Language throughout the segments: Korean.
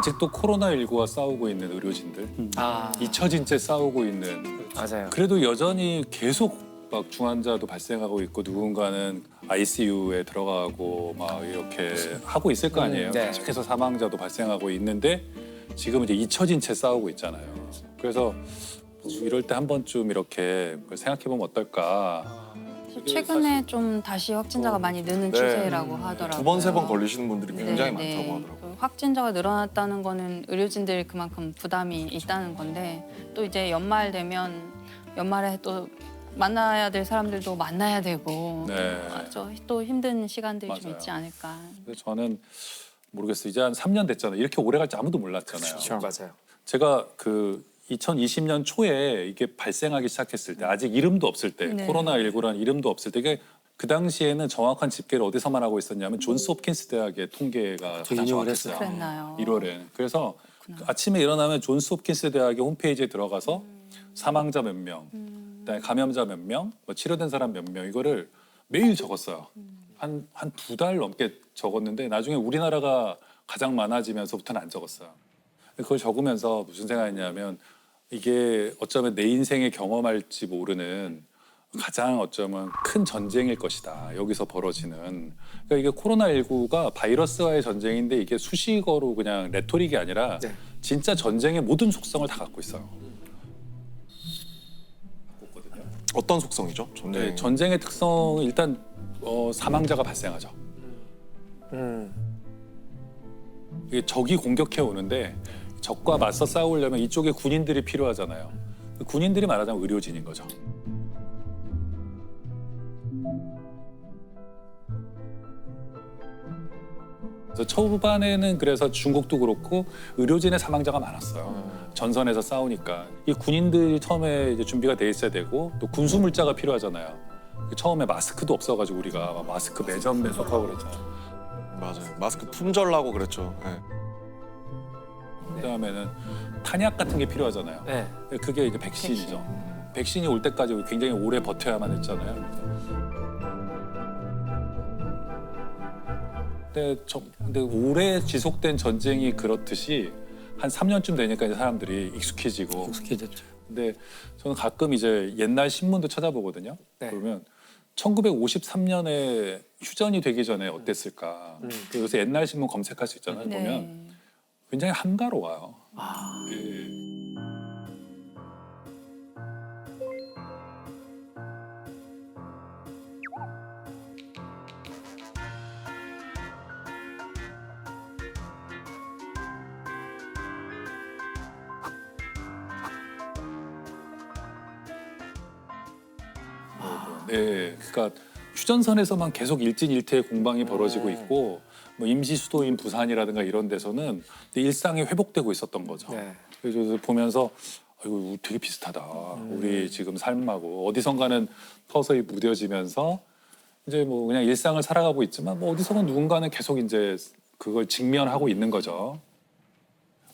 아직도 코로나19와 싸우고 있는 의료진들, 잊혀진 채 싸우고 있는. 맞아요. 그래도 여전히 계속 막 중환자도 발생하고 있고 누군가는 ICU에 들어가고 막 이렇게 하고 있을 거 아니에요. 네. 계속해서 사망자도 발생하고 있는데 지금 이제 잊혀진 채 싸우고 있잖아요. 그래서 뭐 이럴 때 한 번쯤 이렇게 생각해 보면 어떨까. 최근에 좀 다시 확진자가 많이 느는 네. 추세라고 하더라고요. 두 번, 세 번 걸리시는 분들이 굉장히 네, 많다고 네. 하더라고요. 그 확진자가 늘어났다는 거는 의료진들이 그만큼 부담이 있다는 건데 또 이제 연말 되면 연말에 또 만나야 될 사람들도 만나야 되고 네. 또 힘든 시간들이 좀 맞아요. 있지 않을까. 그래서 저는 모르겠어요. 이제 한 3년 됐잖아요. 이렇게 오래 갈지 아무도 몰랐잖아요. 그렇죠. 맞아요. 제가 그 2020년 초에 이게 발생하기 시작했을 때 아직 이름도 없을 때 네. 코로나19라는 이름도 없을 때 이게 그 당시에는 정확한 집계를 어디서만 하고 있었냐면 존스 홉킨스 대학의 통계가 가장 정확했어요. 그랬나요? 1월에. 그래서 그렇구나. 아침에 일어나면 존스 홉킨스 대학의 홈페이지에 들어가서 사망자 몇 명, 그다음에 감염자 몇 명, 뭐 치료된 사람 몇 명 이거를 매일 적었어요. 한 2달 넘게 적었는데 나중에 우리나라가 가장 많아지면서부터는 안 적었어요. 그걸 적으면서 무슨 생각했냐면 이게 어쩌면 내 인생에 경험할지 모르는 가장 어쩌면 큰 전쟁일 것이다. 여기서 벌어지는. 그러니까 이게 코로나19가 바이러스와의 전쟁인데 이게 수식어로 그냥 레토릭이 아니라 네. 진짜 전쟁의 모든 속성을 다 갖고 있어요. 어떤 속성이죠? 전쟁. 네, 전쟁의 특성은 일단 사망자가 발생하죠. 이게 적이 공격해 오는데 적과 맞서 싸우려면 이쪽에 군인들이 필요하잖아요. 군인들이 말하자면 의료진인 거죠. 그래서 초반에는 그래서 중국도 그렇고 의료진의 사망자가 많았어요. 전선에서 싸우니까 이 군인들이 처음에 이제 준비가 돼 있어야 되고 또 군수 물자가 필요하잖아요. 처음에 마스크도 없어가지고 우리가 막 마스크 매점 매석하고 그랬잖아요. 맞아요. 마스크 품절나고 그랬죠. 네. 그다음에는 탄약 같은 게 필요하잖아요. 네. 그게 이제 백신이죠. 백신이 올 때까지 굉장히 오래 버텨야만 했잖아요. 근데 오래 지속된 전쟁이 그렇듯이 한 3년쯤 되니까 이제 사람들이 익숙해지고. 익숙해졌죠. 근데 저는 가끔 이제 옛날 신문도 찾아보거든요. 네. 그러면 1953년에 휴전이 되기 전에 어땠을까. 요새 옛날 신문 검색할 수 있잖아요. 네. 보면 굉장히 한가로워요. 네, 그러니까 휴전선에서만 계속 일진일퇴의 공방이 벌어지고 있고 뭐 임시 수도인 부산이라든가 이런 데서는 일상이 회복되고 있었던 거죠. 네. 그래서 보면서 이거 되게 비슷하다. 우리 지금 삶하고 어디선가는 서서히 무뎌지면서 이제 뭐 그냥 일상을 살아가고 있지만 뭐 어디선가 누군가는 계속 이제 그걸 직면하고 있는 거죠.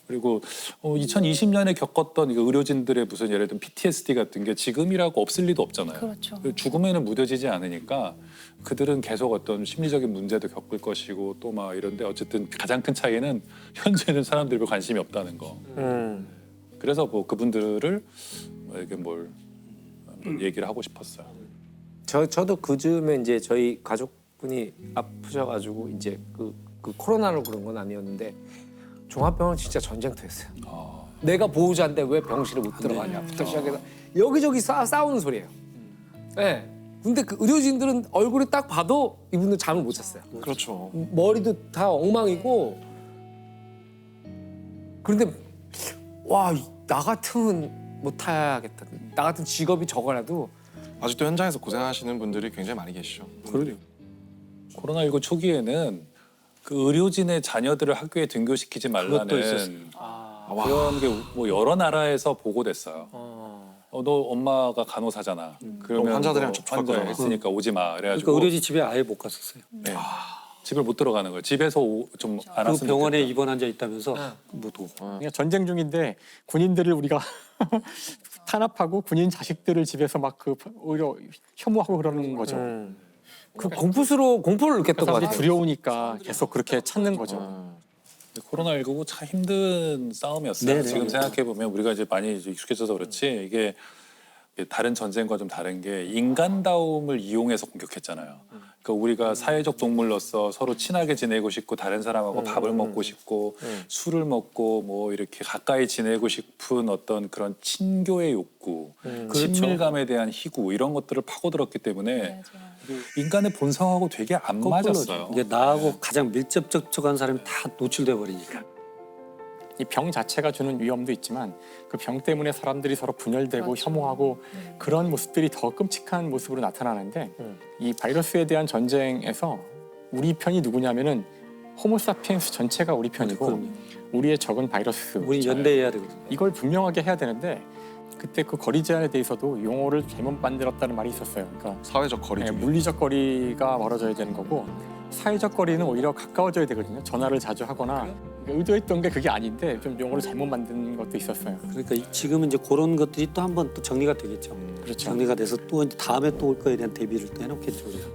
그리고 2020년에 겪었던 의료진들의 무슨 예를 들면 PTSD 같은 게 지금이라고 없을 리도 없잖아요. 그렇죠. 죽음에는 무뎌지지 않으니까 그들은 계속 어떤 심리적인 문제도 겪을 것이고 또 막 이런데 어쨌든 가장 큰 차이는 현재는 사람들이 별 관심이 없다는 거. 그래서 뭐 그분들을 이렇게 뭘 얘기를 하고 싶었어요. 저도 그즈음에 이제 저희 가족분이 아프셔가지고 이제 그 코로나로 그런 건 아니었는데 종합병원 진짜 전쟁터였어요. 내가 보호자인데 왜 병실에 못 들어가냐부터 시작해서 여기저기 싸우는 소리예요. 네. 근데 그 의료진들은 얼굴이 딱 봐도 이분들 잠을 못 잤어요. 그렇죠. 머리도 다 엉망이고. 그런데 와, 나 같으면 못 하겠다. 나 같은 직업이 저거라도. 아직도 현장에서 고생하시는 분들이 굉장히 많이 계시죠. 그러네요. 코로나19 초기에는 그 의료진의 자녀들을 학교에 등교시키지 말라는 그런 게 뭐 여러 나라에서 보고됐어요. 너 엄마가 간호사잖아. 그러면 환자들이랑 너 접촉할 환자 거잖아. 했으니까 오지 마. 그러니까 그래가지고 의료진 집에 아예 못 갔었어요. 네. 집을 못 들어가는 거예요. 집에서 좀 안 그 왔으면 병원에 좋겠다. 입원 환자 있다면서 못 오고. 그러니까 전쟁 중인데 군인들을 우리가 탄압하고 군인 자식들을 집에서 막 그 오히려 혐오하고 그러는 거죠. 그 공포를 느꼈던 것 사람들이 같아요. 두려우니까 계속 그렇게 찾는 거죠. 코로나19 참 힘든 싸움이었어요. 네네. 지금 생각해 보면 우리가 이제 많이 이제 익숙해져서 그렇지 이게 다른 전쟁과 좀 다른 게 인간다움을 이용해서 공격했잖아요. 그러니까 우리가 사회적 동물로서 서로 친하게 지내고 싶고 다른 사람하고 밥을 먹고 싶고 술을 먹고 뭐 이렇게 가까이 지내고 싶은 어떤 그런 친교의 욕구, 친밀감에 대한 희구 이런 것들을 파고들었기 때문에 인간의 본성하고 되게 안 맞았어요. 이게 나하고 가장 밀접 접촉한 사람이 다 노출돼 버리니까. 이 병 자체가 주는 위험도 있지만 그 병 때문에 사람들이 서로 분열되고 그렇죠. 혐오하고 그런 모습들이 더 끔찍한 모습으로 나타나는데 이 바이러스에 대한 전쟁에서 우리 편이 누구냐면은 호모사피엔스 전체가 우리 편이고 그럼요. 우리의 적은 바이러스. 우리 연대해야 되거든요. 이걸 분명하게 해야 되는데 그때 그 거리 제한에 대해서도 용어를 잘못 만들었다는 말이 있었어요. 그러니까 사회적 거리 네, 두기. 물리적 거리가 멀어져야 되는 거고 사회적 거리는 오히려 가까워져야 되거든요. 전화를 자주 하거나 그러니까 의도했던 게 그게 아닌데 좀 용어를 잘못 만든 것도 있었어요. 그러니까 지금은 이제 그런 것들이 또 한 번 또 정리가 되겠죠. 그렇죠. 정리가 돼서 또 이제 다음에 또 올 거에 대한 대비를 또 해놓겠죠. 우리가.